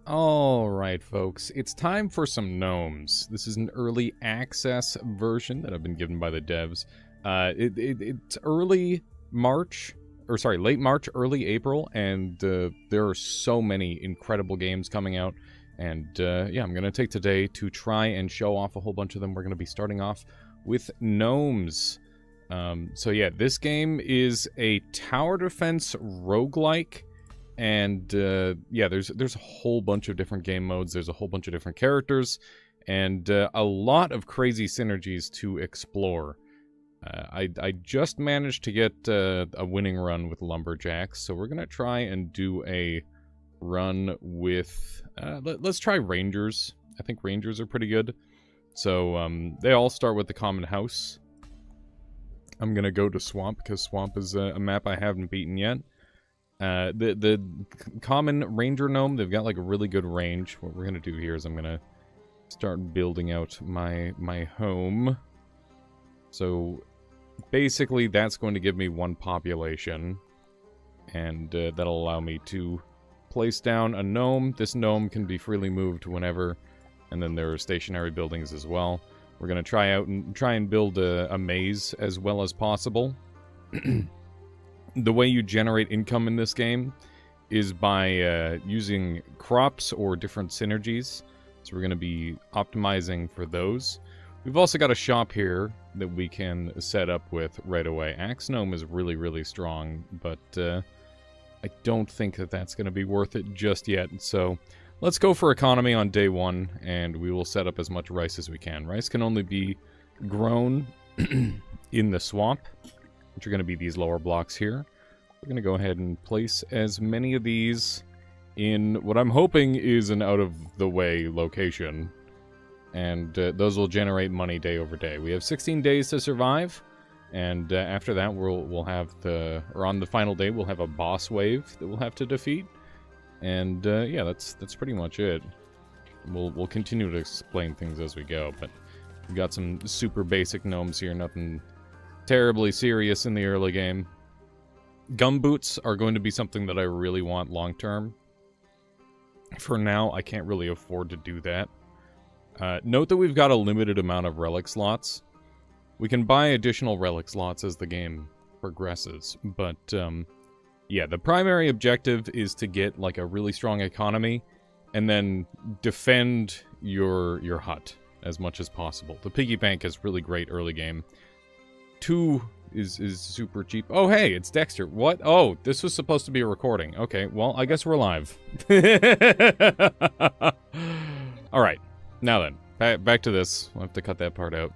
Alright, folks, it's time for some gnomes. This is an early access version that I've been given by the devs. It's early March, or sorry, late March, early April, and there are so many incredible games coming out. And yeah, I'm going to take today to try and show off a whole bunch of them. We're going to be starting off with Gnomes. So yeah, this game is a tower defense roguelike. And yeah, there's a whole bunch of different game modes. There's a whole bunch of different characters, and a lot of crazy synergies to explore. I just managed to get a winning run with Lumberjacks, so we're gonna try and do a run with. Let's try Rangers. I think Rangers are pretty good. So they all start with the common house. I'm gonna go to Swamp because Swamp is a map I haven't beaten yet. The common ranger gnome, they've got like a really good range. What we're gonna do here is I'm gonna start building out my home. So basically that's going to give me one population, and that'll allow me to place down a gnome. This gnome can be freely moved whenever, and then there are stationary buildings as well. We're gonna try and build a maze as well as possible. The way you generate income in this game is by using crops or different synergies. So we're going to be optimizing for those. We've also got a shop here that we can set up with right away. Axe Gnome is really, really strong, but I don't think that that's going to be worth it just yet. So let's go for economy on day one, and we will set up as much rice as we can. Rice can only be grown in the swamp, which are going to be these lower blocks here. We're going to go ahead and place as many of these in what I'm hoping is an out-of-the-way location. And those will generate money day over day. We have 16 days to survive, and after that we'll have on the final day, we'll have a boss wave that we'll have to defeat. And yeah, that's pretty much it. We'll continue to explain things as we go, but we've got some super basic gnomes here, nothing terribly serious in the early game. Gumboots are going to be something that I really want long term. For now, I can't really afford to do that. Note that we've got a limited amount of relic slots. We can buy additional relic slots as the game progresses, but yeah, the primary objective is to get like a really strong economy and then defend your hut as much as possible. The piggy bank is really great early game. 2 is super cheap. Oh, hey, it's Dexter. What? Oh, this was supposed to be a recording. Okay, well, I guess we're live. Alright, now then, back to this. We'll have to cut that part out.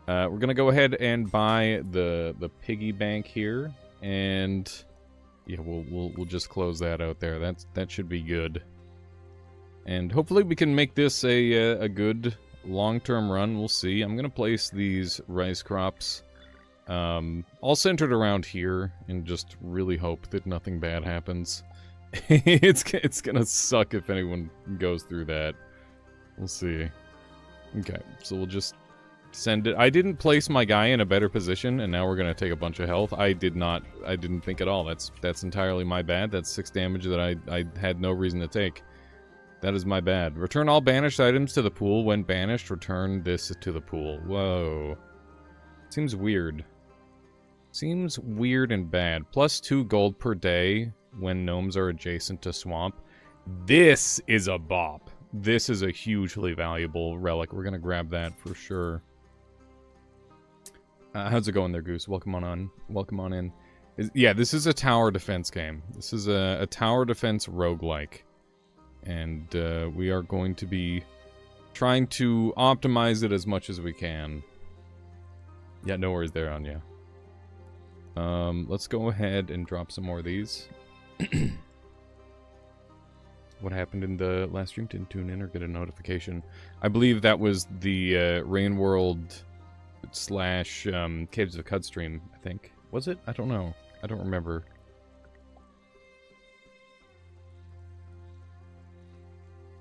We're gonna go ahead and buy the piggy bank here, and yeah, we'll just close that out there. That should be good. And hopefully we can make this a good long-term run. We'll see. I'm gonna place these rice crops all centered around here, and just really hope that nothing bad happens. It's gonna suck if anyone goes through that. We'll see. Okay, so we'll just send it. I didn't place my guy in a better position, and now we're gonna take a bunch of health. I didn't think at all. That's entirely my bad. That's 6 damage that I had no reason to take. That is my bad. Return all banished items to the pool. When banished, return this to the pool. Whoa. Seems weird. Seems weird and bad. Plus 2 gold per day when gnomes are adjacent to swamp. This is a bop. This is a hugely valuable relic. We're gonna grab that for sure. How's it going there, Goose? Welcome on in. Yeah, this is a tower defense game. This is a tower defense roguelike. And we are going to be trying to optimize it as much as we can. Yeah, no worries there, Anya. Let's go ahead and drop some more of these. What happened in the last stream? Didn't tune in or get a notification. I believe that was the Rain World / Caves of Cud stream, I think. Was it? I don't know. I don't remember.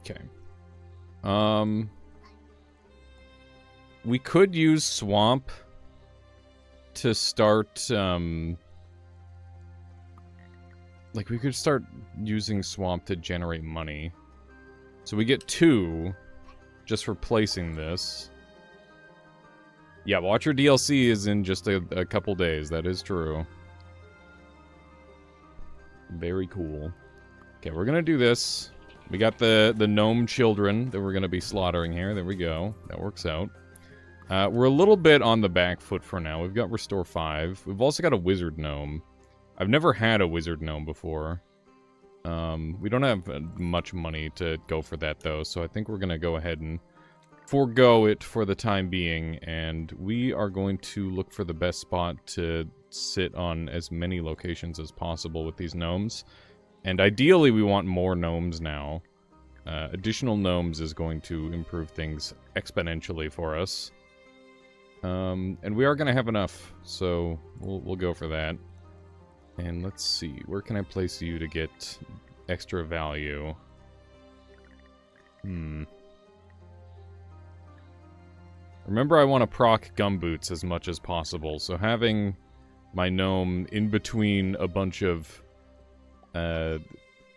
Okay. We could use Swamp to start, like, we could start using Swamp to generate money. So we get 2 just for placing this. Yeah, Watcher DLC is in just a couple days. That is true. Very cool. Okay, we're gonna do this. We got the gnome children that we're gonna be slaughtering here. There we go. That works out. We're a little bit on the back foot for now. We've got Restore 5. We've also got a wizard gnome. I've never had a wizard gnome before. We don't have much money to go for that, though, so I think we're gonna go ahead and forego it for the time being, and we are going to look for the best spot to sit on as many locations as possible with these gnomes. And ideally, we want more gnomes now. Additional gnomes is going to improve things exponentially for us. And we are going to have enough, so we'll go for that. And let's see, where can I place you to get extra value? Remember, I want to proc gumboots as much as possible, so having my gnome in between a bunch of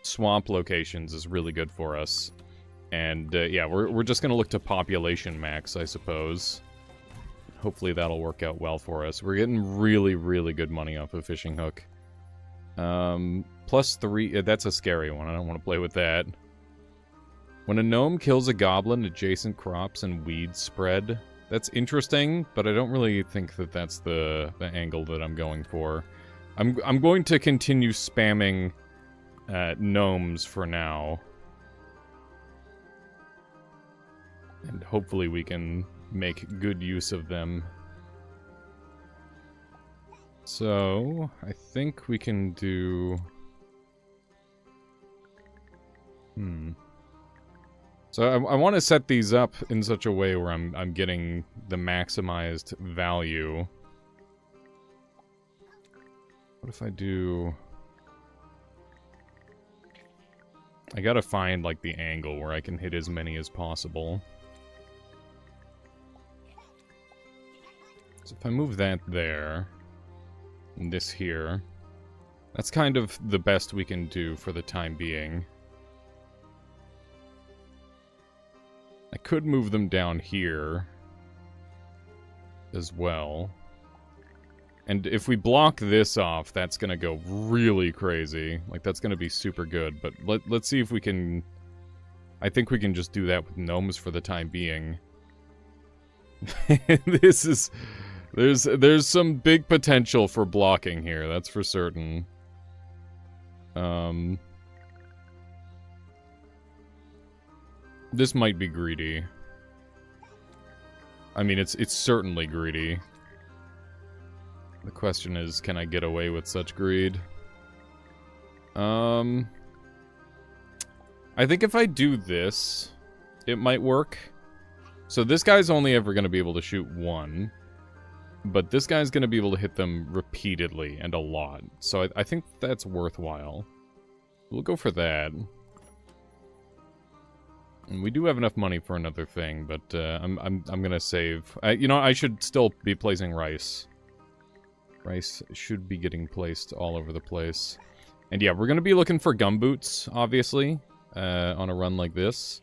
swamp locations is really good for us. And yeah, we're just going to look to population max, I suppose. Hopefully that'll work out well for us. We're getting really, really good money off of Fishing Hook. +3, that's a scary one. I don't want to play with that. When a gnome kills a goblin, adjacent crops and weeds spread. That's interesting, but I don't really think that that's the angle that I'm going for. I'm going to continue spamming gnomes for now. And hopefully we can make good use of them. So, I think we can do... So I want to set these up in such a way where I'm getting the maximized value. What if I do... I gotta find, like, the angle where I can hit as many as possible. So if I move that there, and this here, that's kind of the best we can do for the time being. I could move them down here as well. And if we block this off, that's gonna go really crazy. Like, that's gonna be super good, but let's see if we can... I think we can just do that with gnomes for the time being. This is... There's some big potential for blocking here, that's for certain. This might be greedy. I mean, it's certainly greedy. The question is, can I get away with such greed? I think if I do this, it might work. So this guy's only ever going to be able to shoot one. But this guy's going to be able to hit them repeatedly and a lot. So I think that's worthwhile. We'll go for that. And we do have enough money for another thing, but I'm gonna save. You know, I should still be placing rice. Rice should be getting placed all over the place. And yeah, we're gonna be looking for gumboots, obviously, on a run like this.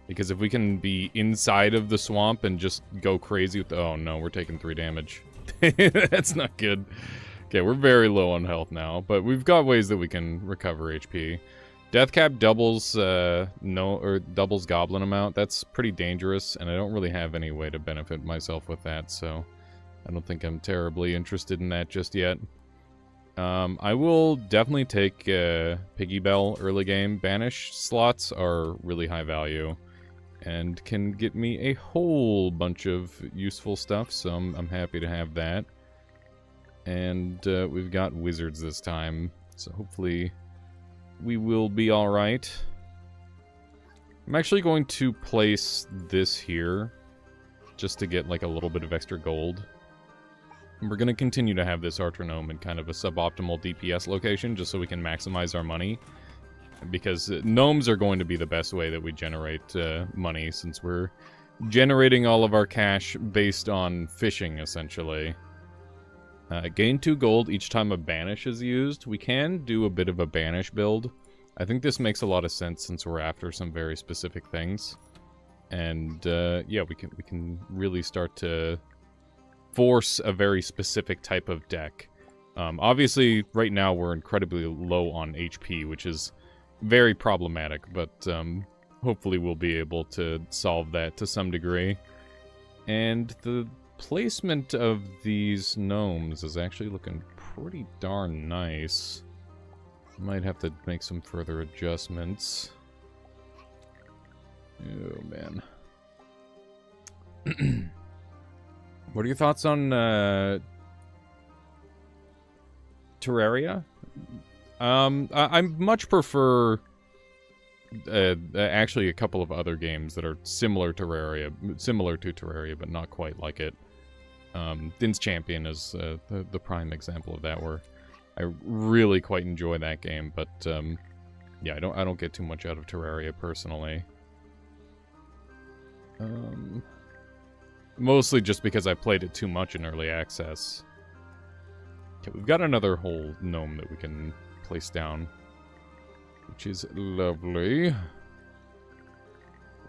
Because if we can be inside of the swamp and just go crazy with... Oh no, we're taking 3 damage. That's not good. Okay, we're very low on health now, but we've got ways that we can recover HP. Death cap doubles doubles goblin amount. That's pretty dangerous, and I don't really have any way to benefit myself with that, so I don't think I'm terribly interested in that just yet. I will definitely take Piggy Bell early game. Banish slots are really high value and can get me a whole bunch of useful stuff, so I'm happy to have that. And we've got wizards this time, so hopefully we will be alright. I'm actually going to place this here, just to get like a little bit of extra gold. And we're going to continue to have this Archer-Gnome in kind of a suboptimal DPS location, just so we can maximize our money. Because gnomes are going to be the best way that we generate money, since we're generating all of our cash based on fishing, essentially. Gain 2 gold each time a banish is used. We can do a bit of a banish build. I think this makes a lot of sense since we're after some very specific things. And, yeah, we can really start to force a very specific type of deck. Obviously, right now we're incredibly low on HP, which is very problematic, but hopefully we'll be able to solve that to some degree. And the placement of these gnomes is actually looking pretty darn nice. Might have to make some further adjustments. Oh, man. What are your thoughts on Terraria? I much prefer actually a couple of other games that are similar to Terraria, but not quite like it. Din's Champion is the prime example of that, where I really quite enjoy that game, but yeah, I don't get too much out of Terraria personally. Mostly just because I played it too much in early access. Okay, we've got another whole gnome that we can place down, which is lovely.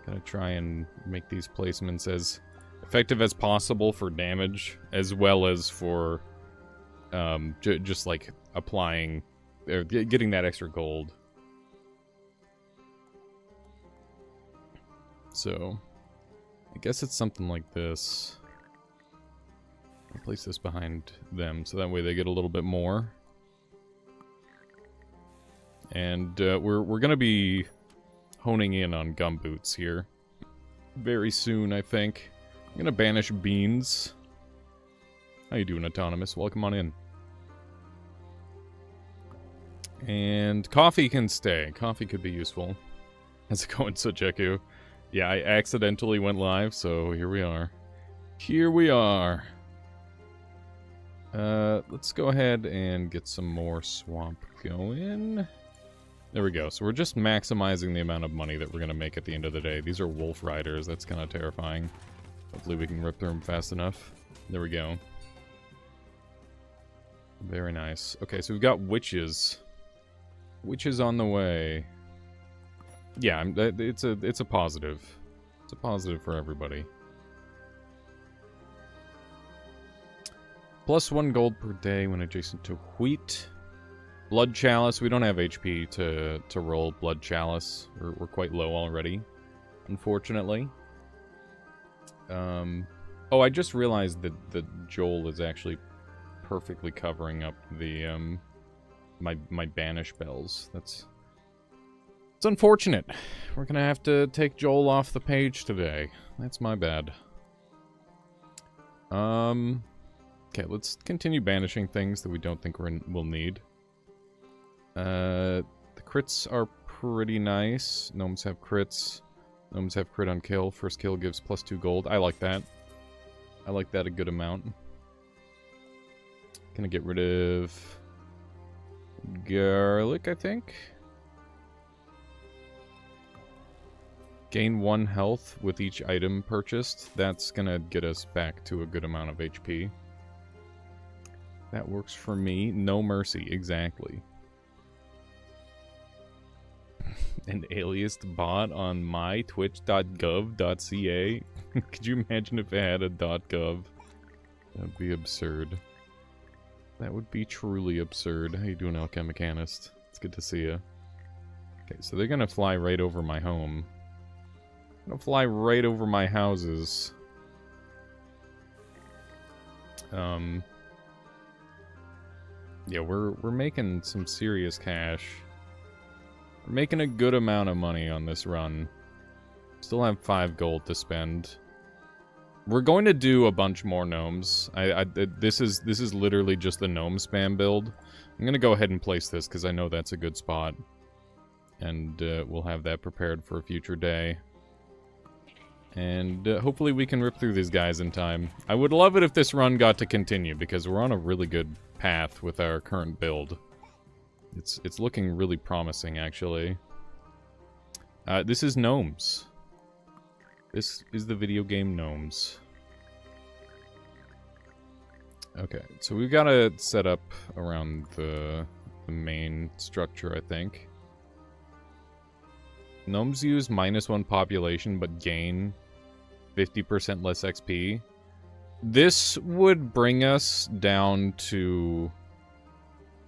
Gotta try and make these placements as effective as possible for damage, as well as for just like applying, getting that extra gold. So, I guess it's something like this. I'll place this behind them, so that way they get a little bit more. And we're gonna be honing in on gumboots here very soon, I think. I'm gonna banish beans. How you doing, Autonomous? Welcome on in. And coffee can stay. Coffee could be useful. How's it going, Sojeku? Yeah, I accidentally went live, so here we are. Here we are. Let's go ahead and get some more swamp going. There we go. So we're just maximizing the amount of money that we're going to make at the end of the day. These are wolf riders. That's kind of terrifying. Hopefully we can rip through them fast enough. There we go. Very nice. Okay, so we've got witches. Witches on the way. Yeah, it's a positive. It's a positive for everybody. +1 gold per day when adjacent to wheat. Blood Chalice. We don't have HP to roll Blood Chalice. We're quite low already, unfortunately. Oh, I just realized that Joel is actually perfectly covering up the my banish bells. It's unfortunate. We're gonna have to take Joel off the page today. That's my bad. Okay, let's continue banishing things that we don't think we'll need. The crits are pretty nice. Gnomes have crits. Gnomes have crit on kill. First kill gives +2 gold. I like that. I like that a good amount. Gonna get rid of garlic, I think. Gain 1 health with each item purchased. That's gonna get us back to a good amount of HP. That works for me. No mercy, exactly. An aliased bot on my twitch.gov.ca. Could you imagine if it had a .gov? That'd be absurd. That would be truly absurd. How you doing, Alchemichanist? It's good to see you. Okay, so they're gonna fly right over my home. Gonna fly right over my houses. Yeah, we're making some serious cash. We're making a good amount of money on this run. Still have 5 gold to spend. We're going to do a bunch more gnomes. This is literally just the gnome spam build. I'm gonna go ahead and place this because I know that's a good spot, and we'll have that prepared for a future day. And hopefully we can rip through these guys in time. I would love it if this run got to continue because we're on a really good path with our current build. It's looking really promising, actually. This is Gnomes. This is the video game Gnomes. Okay, so we've got to set up around the main structure, I think. Gnomes use -1 population, but gain 50% less XP. This would bring us down to...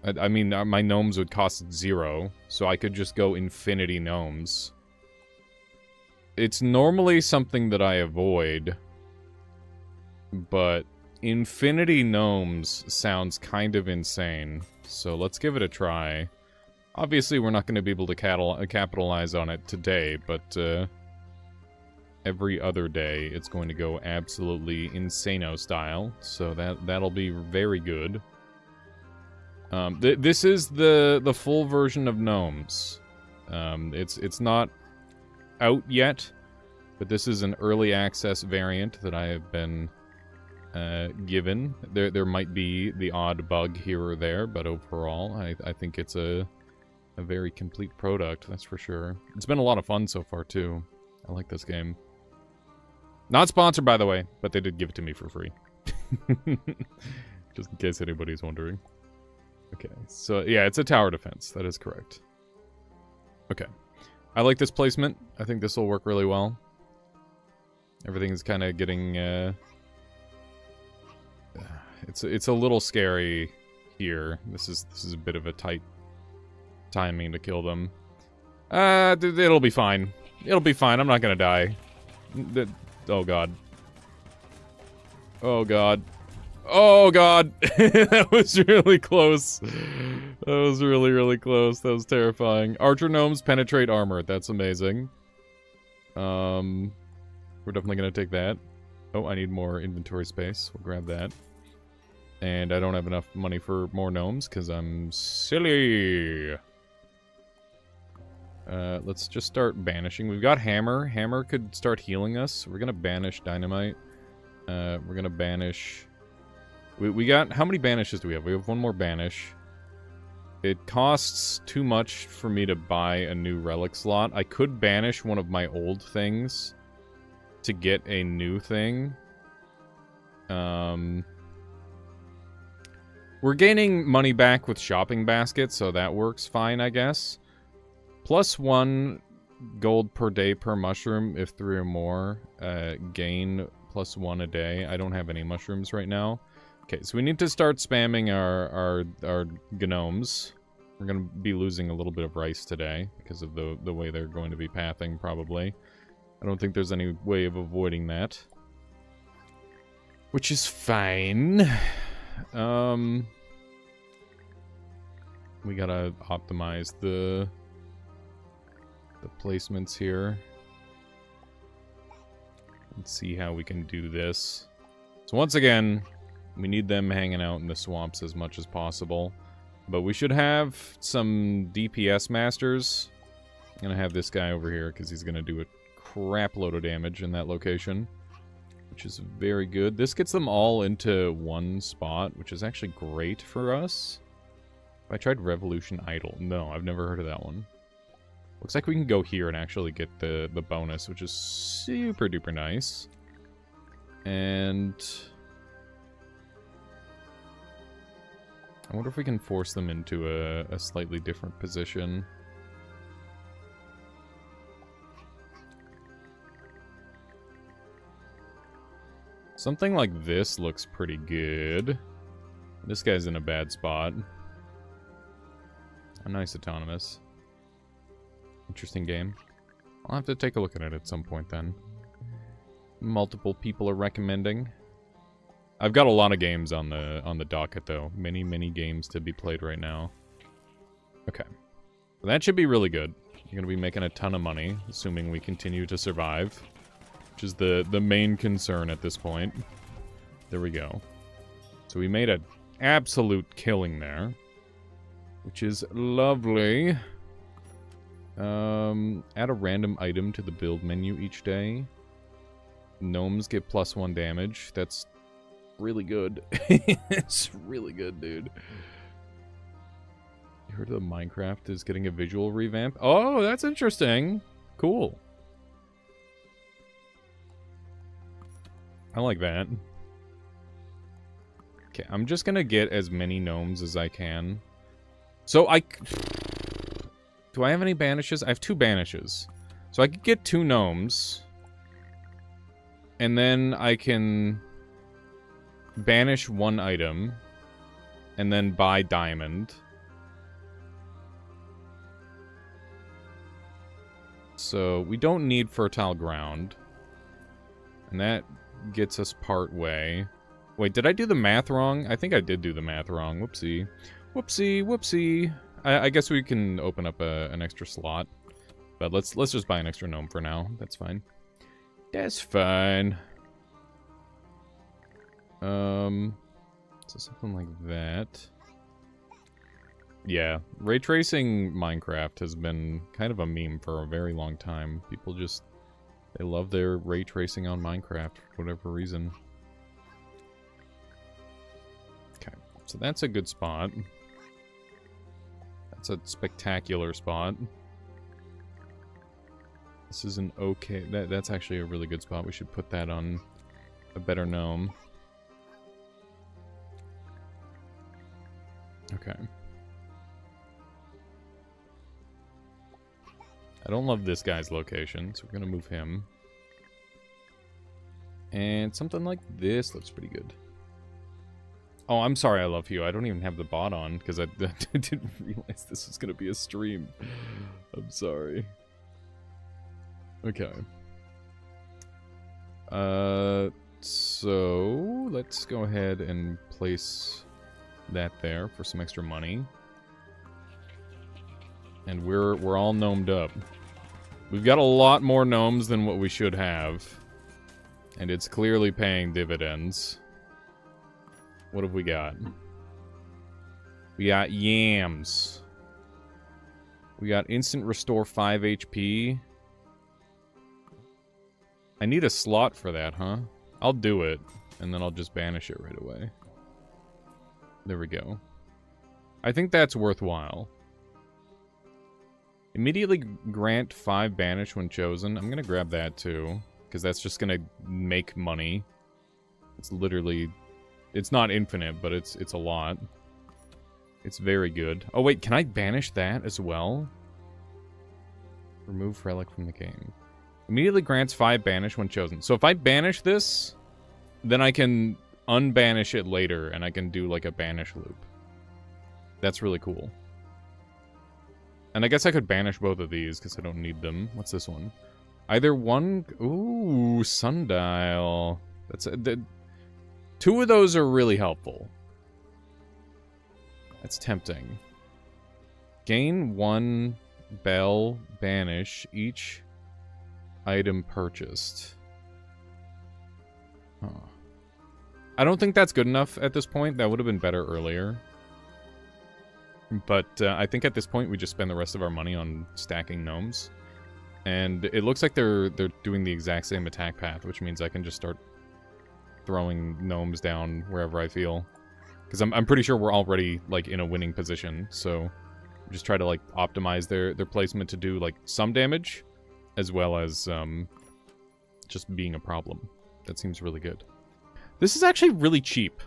I mean, my gnomes would cost 0, so I could just go infinity gnomes. It's normally something that I avoid, but infinity gnomes sounds kind of insane, so let's give it a try. Obviously, we're not going to be able to capitalize on it today, but every other day it's going to go absolutely insano style, so that'll be very good. This is the full version of Gnomes. It's not out yet, but this is an early access variant that I have been given. There might be the odd bug here or there, but overall, I think it's a very complete product, that's for sure. It's been a lot of fun so far, too. I like this game. Not sponsored, by the way, but they did give it to me for free. Just in case anybody's wondering. Okay, so yeah, it's a tower defense. That is correct. Okay. I like this placement. I think this will work really well. Everything's kind of getting... It's a little scary here. This is a bit of a tight timing to kill them. It'll be fine. It'll be fine. I'm not gonna die. Oh god. Oh god. Oh god! That was really close. That was really, really close. That was terrifying. Archer gnomes penetrate armor. That's amazing. We're definitely gonna take that. Oh, I need more inventory space. We'll grab that. And I don't have enough money for more gnomes, because I'm silly. Let's just start banishing. We've got Hammer. Hammer could start healing us. We're gonna banish Dynamite. We're gonna banish... We got... How many banishes do we have? We have one more banish. It costs too much for me to buy a new relic slot. I could banish one of my old things to get a new thing. We're gaining money back with shopping baskets, so that works fine, I guess. +1 gold per day per mushroom if 3 or more. Gain +1 a day. I don't have any mushrooms right now. Okay, so we need to start spamming our gnomes. We're going to be losing a little bit of rice today because of the way they're going to be pathing, probably. I don't think there's any way of avoiding that. Which is fine. We gotta optimize the placements here. Let's see how we can do this. So once again, we need them hanging out in the swamps as much as possible. But we should have some DPS masters. I'm gonna have this guy over here because he's gonna do a crap load of damage in that location, which is very good. This gets them all into one spot, which is actually great for us. I tried Revolution Idol. No, I've never heard of that one. Looks like we can go here and actually get the bonus, which is super duper nice. And I wonder if we can force them into a slightly different position. Something like this looks pretty good. This guy's in a bad spot. A nice autonomous. Interesting game. I'll have to take a look at it at some point then. Multiple people are recommending. I've got a lot of games on the docket though. Many, many games to be played right now. Okay. Well, that should be really good. You're gonna be making a ton of money, assuming we continue to survive. Which is the main concern at this point. There we go. So we made an absolute killing there. Which is lovely. Add a random item to the build menu each day. Gnomes get +1 damage. That's really good. It's really good, dude. You heard of Minecraft is getting a visual revamp? Oh, that's interesting. Cool. I like that. Okay, I'm just gonna get as many gnomes as I can. So do I have any banishes? I have 2 banishes. So I could get 2 gnomes. And then I can banish 1 item. And then buy diamond. So we don't need fertile ground. And that gets us part way. Wait, did I do the math wrong? I think I did do the math wrong. Whoopsie. Whoopsie, whoopsie. I guess we can open up an extra slot. But let's just buy an extra gnome for now. That's fine. That's fine. So something like that. Yeah, ray tracing Minecraft has been kind of a meme for a very long time. People just, they love their ray tracing on Minecraft for whatever reason. Okay, so that's a good spot. That's a spectacular spot. This is an okay, that's actually a really good spot. We should put that on a better gnome. Okay. I don't love this guy's location, so we're gonna move him. And something like this looks pretty good. Oh, I'm sorry I love you. I don't even have the bot on, because I didn't realize this was gonna be a stream. I'm sorry. Okay. So let's go ahead and place that there for some extra money. And we're all gnomed up. We've got a lot more gnomes than what we should have. And it's clearly paying dividends. What have we got? We got yams. We got instant restore 5 HP. I need a slot for that, huh? I'll do it, and then I'll just banish it right away. There we go. I think that's worthwhile. Immediately grant 5 banish when chosen. I'm gonna grab that too, because that's just gonna make money. It's literally... It's not infinite, but it's a lot. It's very good. Oh wait, can I banish that as well? Remove relic from the game. Immediately grants 5 banish when chosen. So if I banish this, then I can unbanish it later, and I can do like a banish loop. That's really cool. And I guess I could banish both of these, because I don't need them. What's this one? Either one... Ooh, sundial. That's... 2 of those are really helpful. That's tempting. Gain 1 bell banish each item purchased. Huh. I don't think that's good enough at this point. That would have been better earlier. But I think at this point we just spend the rest of our money on stacking gnomes. And it looks like they're doing the exact same attack path, which means I can just start throwing gnomes down wherever I feel. Because I'm pretty sure we're already, like, in a winning position. So just try to, like, optimize their placement to do, like, some damage, as well as just being a problem. That seems really good. This is actually really cheap.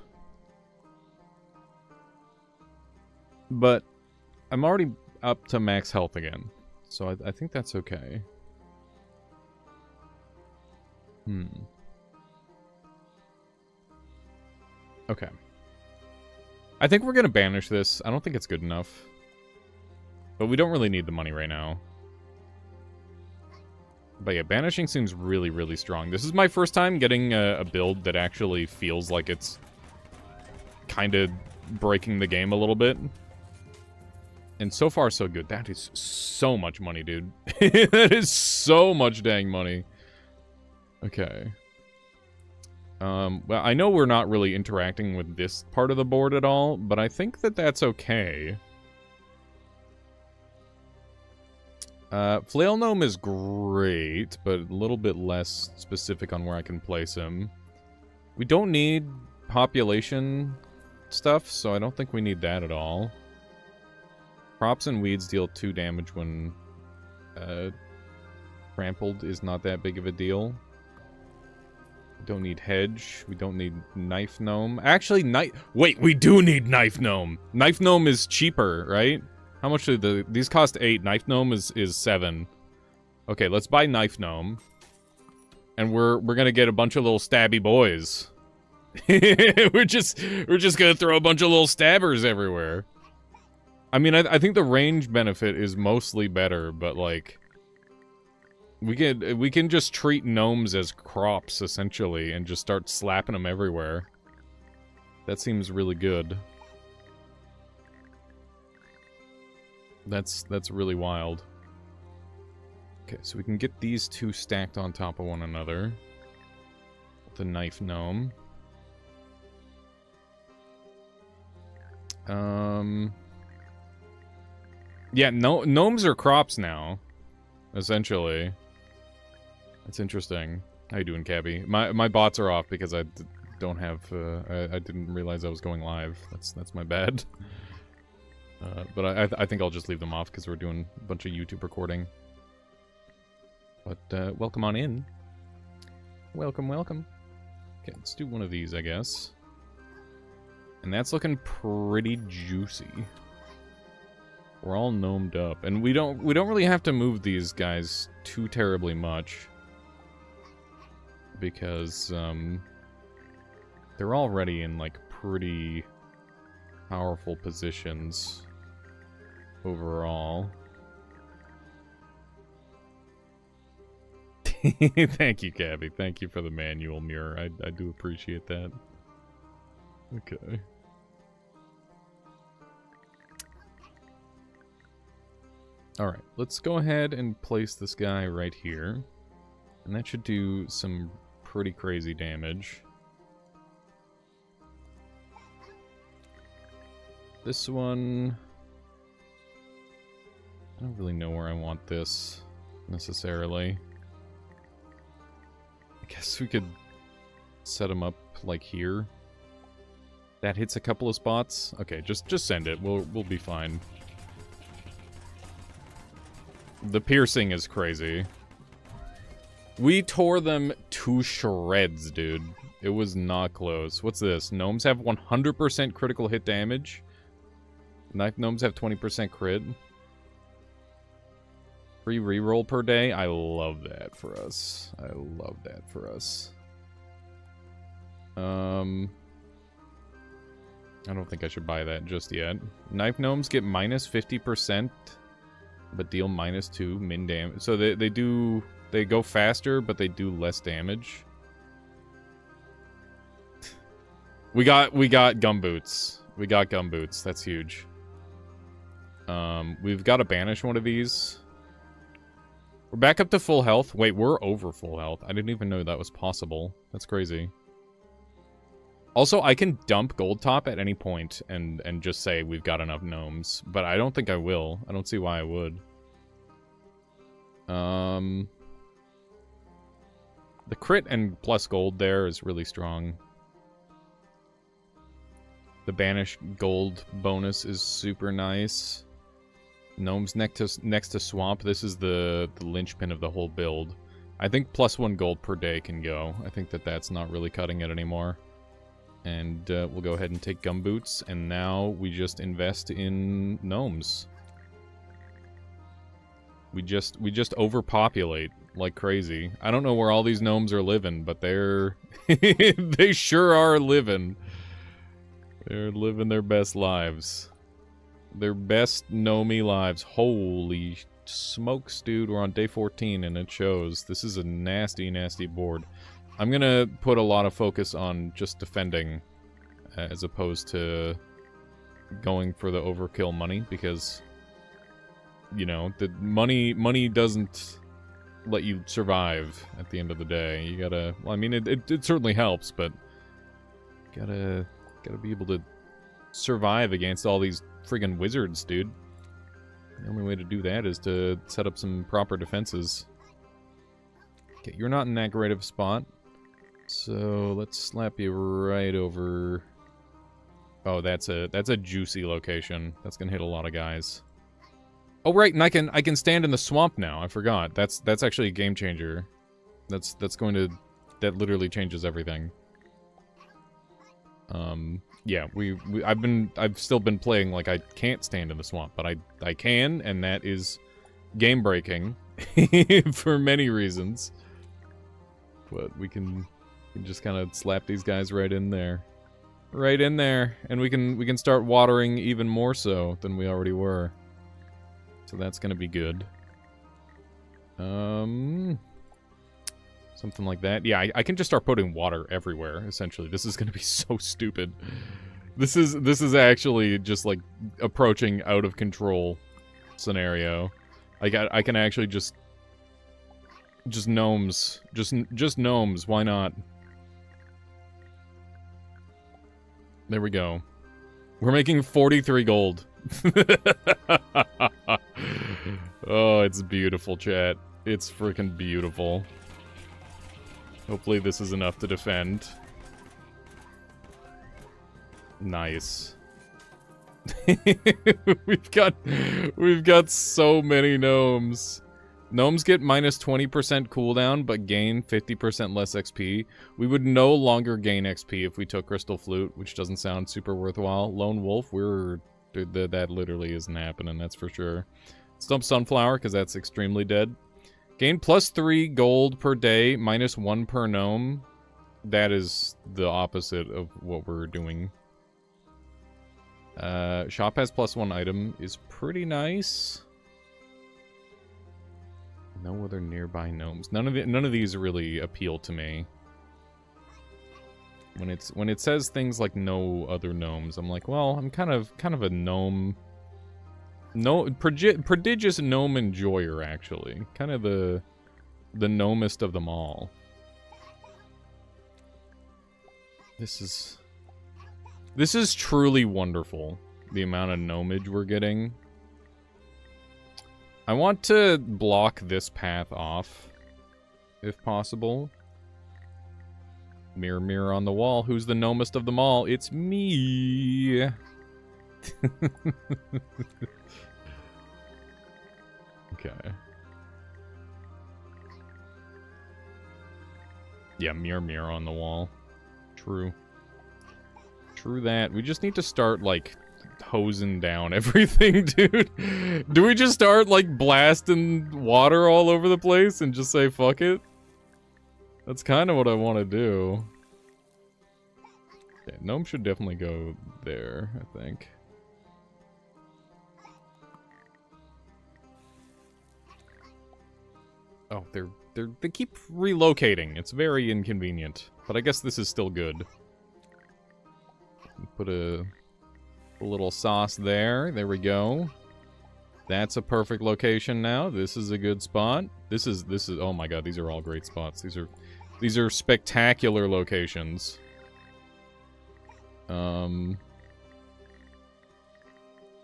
But I'm already up to max health again. So I think that's okay. Okay. I think we're gonna banish this. I don't think it's good enough. But we don't really need the money right now. But yeah, banishing seems really, really strong. This is my first time getting a build that actually feels like it's kind of breaking the game a little bit. And so far, so good. That is so much money, dude. That is so much dang money. Okay. Well, I know we're not really interacting with this part of the board at all, but I think that that's okay. Flail Gnome is great, but a little bit less specific on where I can place him. We don't need population stuff, so I don't think we need that at all. Crops and weeds deal 2 damage when trampled is not that big of a deal. We don't need hedge. We don't need knife gnome. Actually, wait, we do need knife gnome. Knife gnome is cheaper, right? How much do these cost? 8. Knife gnome is 7. Okay, let's buy Knife Gnome. And we're gonna get a bunch of little stabby boys. we're just gonna throw a bunch of little stabbers everywhere. I mean, I think the range benefit is mostly better, but like we can just treat gnomes as crops essentially and just start slapping them everywhere. That seems really good. That's really wild. Okay, so we can get these two stacked on top of one another. The Knife Gnome. Yeah, gnomes are crops now, essentially. That's interesting. How you doing, Cabby? My bots are off because I don't have. I didn't realize I was going live. That's my bad. But I think I'll just leave them off because we're doing a bunch of YouTube recording. But welcome on in. Welcome, welcome. Okay, let's do one of these, I guess. And that's looking pretty juicy. We're all gnomed up, and we don't really have to move these guys too terribly much because they're already in like pretty powerful positions overall. Thank you, Cabby. Thank you for the manual mirror. I do appreciate that. Okay. Alright, let's go ahead and place this guy right here. And that should do some pretty crazy damage. This one... I don't really know where I want this, necessarily. I guess we could set him up, like, here. That hits a couple of spots? Okay, just send it. We'll be fine. The piercing is crazy. We tore them to shreds, dude. It was not close. What's this? Gnomes have 100% critical hit damage. Knife gnomes have 20% crit. Free reroll per day. I love that for us. I love that for us. I don't think I should buy that just yet. Knife gnomes get minus 50%, but deal minus 2 min damage. So they go faster, but they do less damage. We got gumboots. We got gumboots. That's huge. We've got to banish one of these. We're back up to full health. Wait, we're over full health. I didn't even know that was possible. That's crazy. Also, I can dump Gold Top at any point and just say we've got enough gnomes, but I don't think I will. I don't see why I would. The crit and plus gold there is really strong. The banish gold bonus is super nice. Gnomes next to swamp. This is the linchpin of the whole build. I think plus 1 gold per day can go. I think that's not really cutting it anymore. And we'll go ahead and take gumboots, and now we just invest in gnomes. We just overpopulate like crazy. I don't know where all these gnomes are living, but they're they sure are living. They're living their best lives. Their best gnomey lives. Holy smokes, dude. We're on day 14 and it shows. This is a nasty, nasty board. I'm gonna put a lot of focus on just defending as opposed to going for the overkill money because, you know, the money doesn't let you survive at the end of the day. You gotta, well, I mean, it certainly helps, but gotta be able to survive against all these friggin' wizards, dude. The only way to do that is to set up some proper defenses. Okay, you're not in that great of a spot. So let's slap you right over. Oh, that's a juicy location. That's gonna hit a lot of guys. Oh right, and I can stand in the swamp now. I forgot. That's actually a game changer. That literally changes everything. Yeah, I've still been playing like I can't stand in the swamp, but I can, and that is game-breaking for many reasons. But we can just kind of slap these guys right in there. Right in there. And we can start watering even more so than we already were. So that's gonna be good. Something like that. Yeah, I can just start putting water everywhere, essentially. This is gonna be so stupid. This is actually just like approaching out of control scenario. I can actually just gnomes. Just gnomes, why not? There we go. We're making 43 gold. Oh, it's beautiful, chat. It's freaking beautiful. Hopefully this is enough to defend. Nice. We've got so many gnomes. Gnomes get minus 20% cooldown, but gain 50% less XP. We would no longer gain XP if we took Crystal Flute, which doesn't sound super worthwhile. Lone Wolf, that literally isn't happening, that's for sure. Stump Sunflower, because that's extremely dead. Gain plus 3 gold per day, minus 1 per gnome. That is the opposite of what we're doing. Shop has plus 1 item is pretty nice. No other nearby gnomes. None of these really appeal to me. When it says things like no other gnomes, I'm like, well, I'm kind of a gnome. No, prodigious gnome enjoyer, actually. Kind of the gnomest of them all. This is truly wonderful, the amount of gnomage we're getting. I want to block this path off, if possible. Mirror, mirror on the wall, who's the gnomest of them all? It's me! Okay. Yeah, mirror, mirror on the wall. True. True that. We just need to start, like, hosing down everything, dude. Do we just start, like, blasting water all over the place and just say, fuck it? That's kind of what I want to do. Okay, gnome should definitely go there, I think. Oh, they keep relocating. It's very inconvenient. But I guess this is still good. Put a little sauce there. There we go. That's a perfect location now. This is a good spot. This is oh my god, these are all great spots. These are spectacular locations. I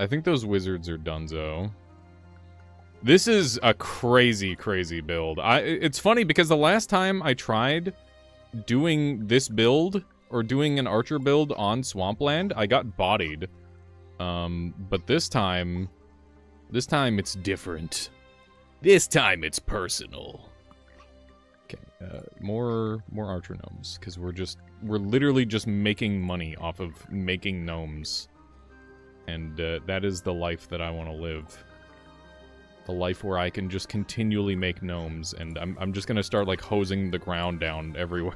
think those wizards are donezo. This is a crazy, crazy build. It's funny because the last time I tried doing this build, or doing an archer build on Swampland, I got bodied. But this time it's different. This time it's personal. Okay, more archer gnomes, because we're literally just making money off of making gnomes. And that is the life that I want to live. The life where I can just continually make gnomes, and I'm just gonna start like hosing the ground down everywhere.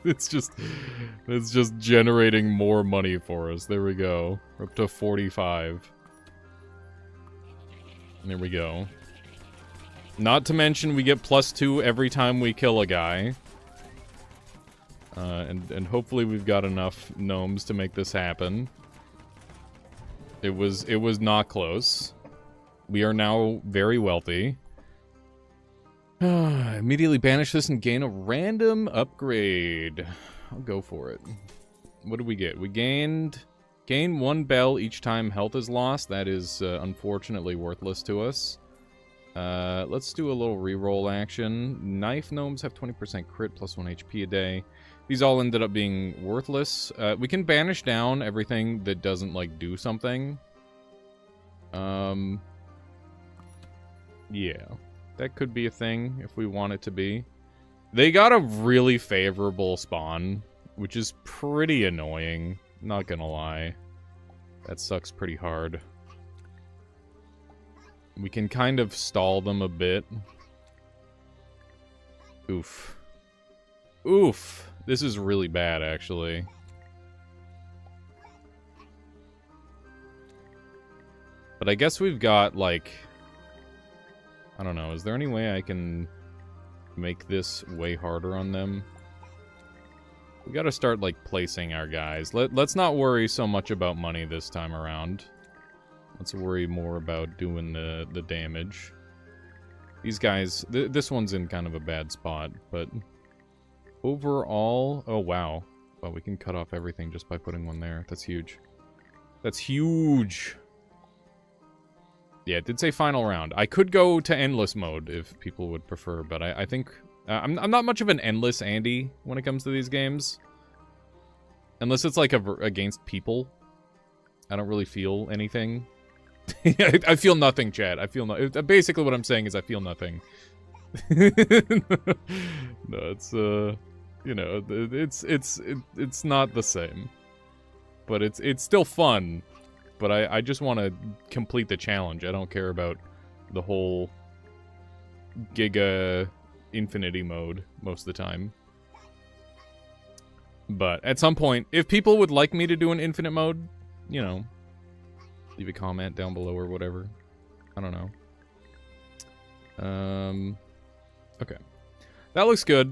it's just generating more money for us. There we go. We're up to 45. There we go. Not to mention we get +2 every time we kill a guy. And hopefully we've got enough gnomes to make this happen. It was not close. We are now very wealthy. Immediately banish this and gain a random upgrade. I'll go for it. What did we get? We gain 1 bell each time health is lost. That is unfortunately worthless to us. Let's do a little reroll action. Knife gnomes have 20% crit plus 1 HP a day. These all ended up being worthless. We can banish down everything that doesn't, like, do something. Yeah, that could be a thing if we want it to be. They got a really favorable spawn, which is pretty annoying. Not gonna lie. That sucks pretty hard. We can kind of stall them a bit. Oof. Oof. This is really bad, actually. But I guess we've got, like... I don't know, is there any way I can make this way harder on them? We gotta start, like, placing our guys. Let's not worry so much about money this time around. Let's worry more about doing the damage. These guys... this one's in kind of a bad spot, but... overall... oh, wow. Well, we can cut off everything just by putting one there. That's huge. That's huge! Yeah, it did say final round. I could go to endless mode if people would prefer, but I think... I'm not much of an endless Andy when it comes to these games. Unless it's like against people. I don't really feel anything. I feel nothing, Chad. I feel no... basically what I'm saying is I feel nothing. No, it's, you know, it's not the same. But it's still fun. But I just want to complete the challenge. I don't care about the whole Giga Infinity mode most of the time. But at some point, if people would like me to do an infinite mode, you know, leave a comment down below or whatever. I don't know. Okay. That looks good.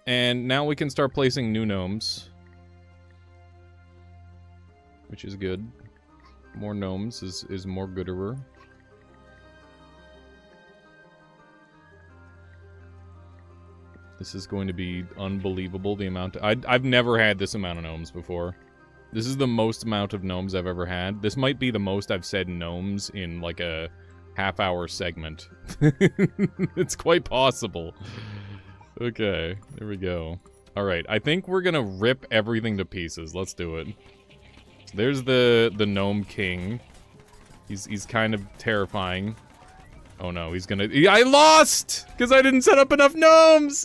And now we can start placing new gnomes. Which is good. More gnomes is more gooder. This is going to be unbelievable, the amount... I've never had this amount of gnomes before. This is the most amount of gnomes I've ever had. This might be the most I've said gnomes in, like, a half-hour segment. It's quite possible. Okay, there we go. Alright, I think we're gonna rip everything to pieces. Let's do it. There's the gnome king. He's kind of terrifying. Oh no, he's gonna... I lost! Because I didn't set up enough gnomes!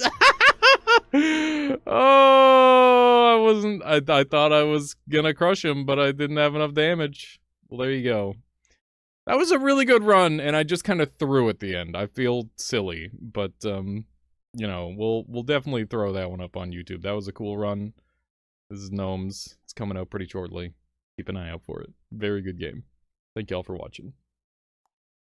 Oh, I wasn't... I thought I was gonna crush him, but I didn't have enough damage. Well, there you go. That was a really good run, and I just kind of threw at the end. I feel silly, but, you know, we'll definitely throw that one up on YouTube. That was a cool run. This is Gnomes. It's coming out pretty shortly. Keep an eye out for it. Very good game. Thank y'all for watching.